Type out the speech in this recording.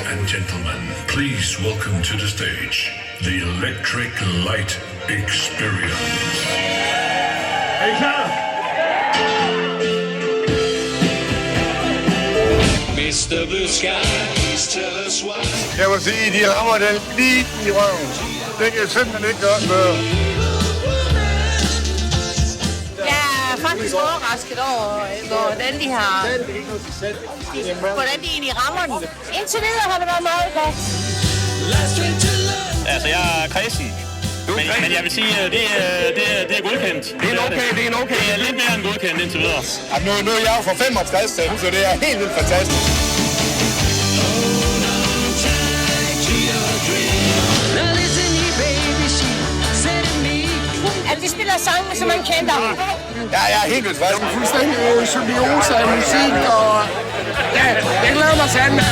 and gentlemen, please welcome to the stage the Electric Light Experience. Er I klar? Mr. Blue Sky, please tell us why. Jeg vil sige, de rammer den lige i røven. Det kan jeg simpelthen ikke gøre noget. Jeg er faktisk overrasket over, hvordan de har... Hvordan de egentlig rammer den. Indtil videre har det været meget godt. Altså, jeg er kredsen. Men jeg vil sige, det er godkendt. Det er okay, det er okay. Det er lidt mere end godkendt indtil videre. Nu er jeg jo fra 65, så det er helt vildt fantastisk. At de spiller sange, som man kender. Ja, jeg er helt vildt frisk. Fuldstændig symbiose af musik, og ja, jeg glæder mig sandt.